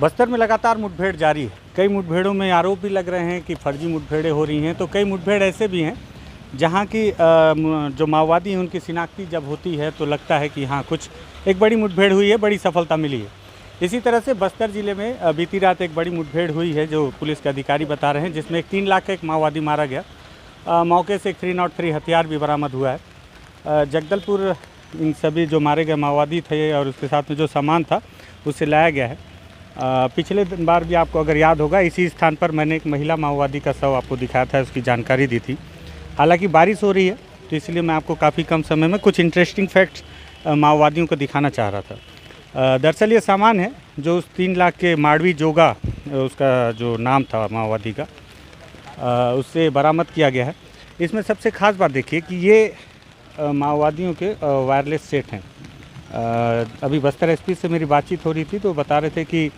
बस्तर में लगातार मुठभेड़ जारी है। कई मुठभेड़ों में आरोप भी लग रहे हैं कि फर्जी मुठभेड़ें हो रही हैं, तो कई मुठभेड़ ऐसे भी हैं जहां की जो माओवादी हैं उनकी शिनाख्ती जब होती है तो लगता है कि हाँ कुछ एक बड़ी मुठभेड़ हुई है, बड़ी सफलता मिली है। इसी तरह से बस्तर ज़िले में बीती रात एक बड़ी मुठभेड़ हुई है जो पुलिस के अधिकारी बता रहे हैं, जिसमें एक 3 लाख का एक माओवादी मारा गया। मौके से एक 303 हथियार भी बरामद हुआ है। जगदलपुर इन सभी जो मारे गए माओवादी थे और उसके साथ में जो सामान था उसे लाया गया है। पिछले बार भी आपको अगर याद होगा इसी स्थान पर मैंने एक महिला माओवादी का शव आपको दिखाया था, उसकी जानकारी दी थी। हालांकि बारिश हो रही है तो इसलिए मैं आपको काफ़ी कम समय में कुछ इंटरेस्टिंग फैक्ट्स माओवादियों को दिखाना चाह रहा था। दरअसल ये सामान है जो उस 3 लाख के माड़वी जोगा उसका जो नाम था माओवादी का, उससे बरामद किया गया है। इसमें सबसे ख़ास बात देखिए कि ये माओवादियों के वायरलेस सेट हैं। अभी बस्तर एसपी से मेरी बातचीत हो रही थी तो बता रहे थे कि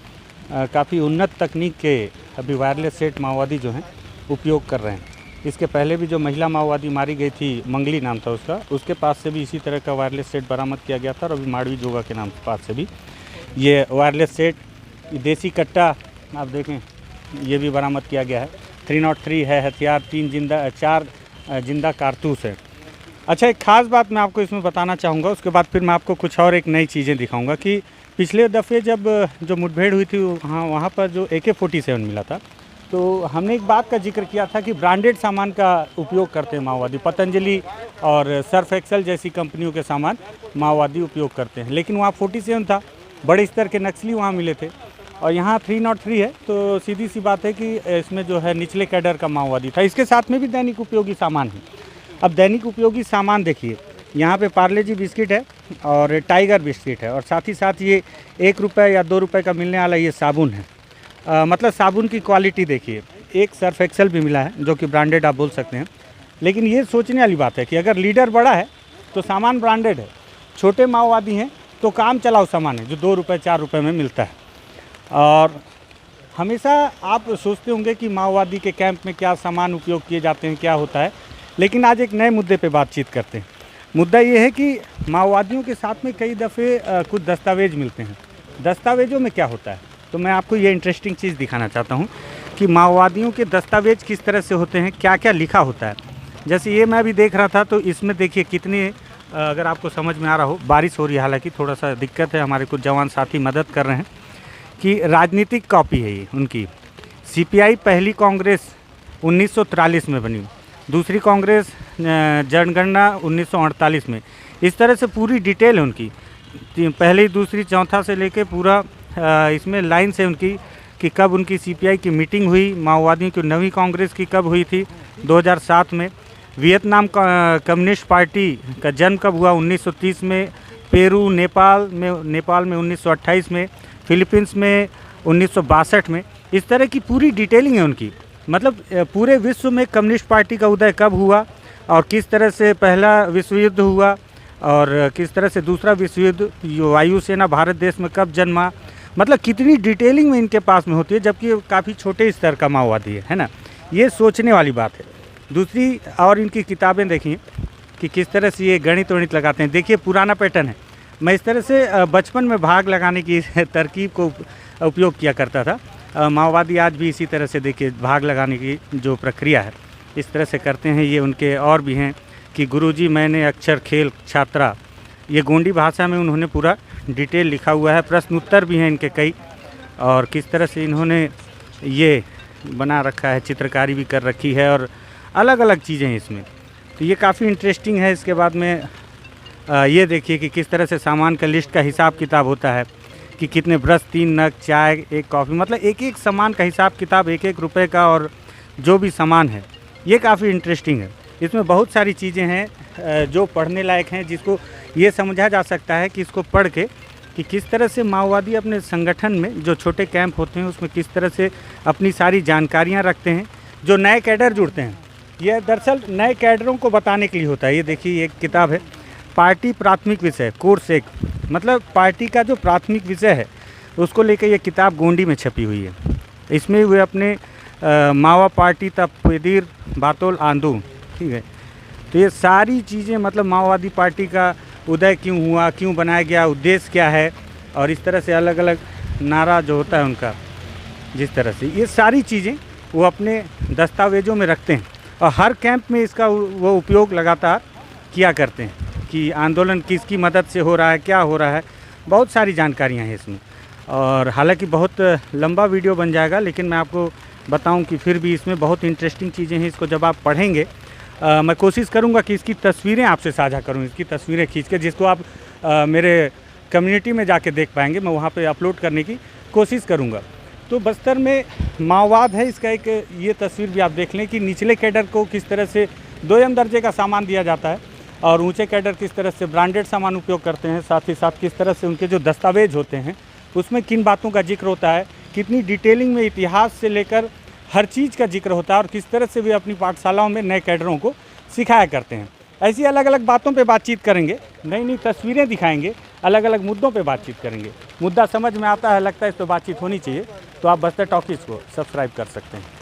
काफ़ी उन्नत तकनीक के अभी वायरलेस सेट माओवादी जो हैं उपयोग कर रहे हैं। इसके पहले भी जो महिला माओवादी मारी गई थी, मंगली नाम था उसका, उसके पास से भी इसी तरह का वायरलेस सेट बरामद किया गया था। और अभी माड़वी जोगा के नाम पास से भी ये वायरलेस सेट, देसी कट्टा आप देखें ये भी बरामद किया गया है। 303 है हथियार, 4 जिंदा कारतूस है। अच्छा, एक ख़ास बात मैं आपको इसमें बताना चाहूँगा, उसके बाद फिर मैं आपको कुछ और एक नई चीज़ें दिखाऊंगा कि पिछले दफ़े जब जो मुठभेड़ हुई थी वहाँ पर जो AK-47 मिला था, तो हमने एक बात का जिक्र किया था कि ब्रांडेड सामान का उपयोग करते हैं माओवादी। पतंजलि और सर्फ एक्सेल जैसी कंपनियों के सामान माओवादी उपयोग करते हैं, लेकिन वहाँ 47 था, बड़े स्तर के नक्सली वहाँ मिले थे। और यहाँ 303 है, तो सीधी सी बात है कि इसमें जो है निचले कैडर का माओवादी था। इसके साथ में भी दैनिक उपयोगी सामान है। अब दैनिक उपयोगी सामान देखिए, यहाँ पे पार्ले जी बिस्किट है और टाइगर बिस्किट है, और साथ ही साथ ये 1 रुपये या 2 रुपये का मिलने वाला ये साबुन है। मतलब साबुन की क्वालिटी देखिए, एक सर्फ एक्सेल भी मिला है जो कि ब्रांडेड आप बोल सकते हैं। लेकिन ये सोचने वाली बात है कि अगर लीडर बड़ा है तो सामान ब्रांडेड है, छोटे माओवादी हैं तो काम चलाओ सामान है जो 2 रुपये 4 रुपये में मिलता है। और हमेशा आप सोचते होंगे कि माओवादी के कैंप में क्या सामान उपयोग किए जाते हैं, क्या होता है, लेकिन आज एक नए मुद्दे पे बातचीत करते हैं। मुद्दा ये है कि माओवादियों के साथ में कई दफ़े कुछ दस्तावेज मिलते हैं। दस्तावेजों में क्या होता है, तो मैं आपको ये इंटरेस्टिंग चीज़ दिखाना चाहता हूँ कि माओवादियों के दस्तावेज किस तरह से होते हैं, क्या क्या लिखा होता है। जैसे ये मैं अभी देख रहा था, तो इसमें देखिए कितने, अगर आपको समझ में आ रहा हो, बारिश हो रही है हालांकि थोड़ा सा दिक्कत है, हमारे कुछ जवान साथी मदद कर रहे हैं, कि राजनीतिक कॉपी है ये उनकी। CPI पहली कांग्रेस 1943 में बनी, दूसरी कांग्रेस जनगणना 1948 में। इस तरह से पूरी डिटेल है उनकी, पहली दूसरी चौथा से लेके पूरा इसमें लाइन से उनकी कि कब उनकी CPI की मीटिंग हुई, माओवादियों की 9वीं कांग्रेस की कब हुई थी 2007 में, वियतनाम कम्युनिस्ट पार्टी का जन्म कब हुआ 1930 में, पेरू नेपाल में 1928 में, फिलीपींस में 1962 में। इस तरह की पूरी डिटेलिंग है उनकी। मतलब पूरे विश्व में कम्युनिस्ट पार्टी का उदय कब हुआ और किस तरह से पहला विश्व युद्ध हुआ और किस तरह से दूसरा विश्व युद्ध, वायुसेना भारत देश में कब जन्मा। मतलब कितनी डिटेलिंग में इनके पास में होती है, जबकि काफ़ी छोटे स्तर का माओवादी है ना। ये सोचने वाली बात है। दूसरी और इनकी किताबें देखिए कि किस तरह से ये गणित वणित लगाते हैं। देखिए पुराना पैटर्न है। मैं इस तरह से बचपन में भाग लगाने की तरकीब को उपयोग किया करता था। माओवादी आज भी इसी तरह से देखिए भाग लगाने की जो प्रक्रिया है इस तरह से करते हैं। ये उनके और भी हैं कि गुरुजी मैंने अक्षर खेल छात्रा, ये गोंडी भाषा में उन्होंने पूरा डिटेल लिखा हुआ है। प्रश्न उत्तर भी हैं इनके कई, और किस तरह से इन्होंने ये बना रखा है, चित्रकारी भी कर रखी है और अलग अलग चीज़ें हैं इसमें। तो ये काफ़ी इंटरेस्टिंग है। इसके बाद में ये देखिए कि किस तरह से सामान का लिस्ट का हिसाब किताब होता है कि कितने ब्रश, 3 नग, चाय, 1 कॉफ़ी, मतलब एक एक सामान का हिसाब किताब, 1-1 रुपये का, और जो भी सामान है ये काफ़ी इंटरेस्टिंग है। इसमें बहुत सारी चीज़ें हैं जो पढ़ने लायक हैं, जिसको ये समझा जा सकता है कि इसको पढ़ के कि किस तरह से माओवादी अपने संगठन में जो छोटे कैंप होते हैं उसमें किस तरह से अपनी सारी जानकारियाँ रखते हैं। जो नए कैडर जुड़ते हैं, यह दरअसल नए कैडरों को बताने के लिए होता है। ये देखिए एक किताब है, पार्टी प्राथमिक विषय कोर्स 1, मतलब पार्टी का जो प्राथमिक विषय है उसको लेकर ये किताब गोंडी में छपी हुई है। इसमें वे अपने मावा पार्टी तब पेदीर बातोल आंदू, ठीक है। तो ये सारी चीज़ें, मतलब माओवादी पार्टी का उदय क्यों हुआ, क्यों बनाया गया, उद्देश्य क्या है, और इस तरह से अलग अलग नारा जो होता है उनका, जिस तरह से ये सारी चीज़ें वो अपने दस्तावेज़ों में रखते हैं और हर कैंप में इसका वो उपयोग लगातार किया करते हैं कि आंदोलन किसकी मदद से हो रहा है, क्या हो रहा है। बहुत सारी जानकारियाँ हैं इसमें, और हालांकि बहुत लंबा वीडियो बन जाएगा, लेकिन मैं आपको बताऊं कि फिर भी इसमें बहुत इंटरेस्टिंग चीज़ें हैं। इसको जब आप पढ़ेंगे मैं कोशिश करूंगा कि इसकी तस्वीरें आपसे साझा करूं, इसकी तस्वीरें खींच के, जिसको आप मेरे कम्युनिटी में जाके देख पाएंगे। मैं वहां पे अपलोड करने की कोशिश करूंगा। तो बस्तर में माओवाद है, इसका एक ये तस्वीर भी आप देख लें कि निचले कैडर को किस तरह से 2M दर्जे का सामान दिया जाता है और ऊंचे कैडर किस तरह से ब्रांडेड सामान उपयोग करते हैं। साथ ही साथ किस तरह से उनके जो दस्तावेज होते हैं उसमें किन बातों का जिक्र होता है, कितनी डिटेलिंग में इतिहास से लेकर हर चीज़ का जिक्र होता है, और किस तरह से वे अपनी पाठशालाओं में नए कैडरों को सिखाया करते हैं। ऐसी अलग अलग बातों पे बातचीत करेंगे, नई नई तस्वीरें दिखाएंगे, अलग अलग मुद्दों पे बातचीत करेंगे। मुद्दा समझ में आता है, लगता है इस पर बातचीत होनी चाहिए, तो आप बस्तर टॉकीज़ को सब्सक्राइब कर सकते हैं।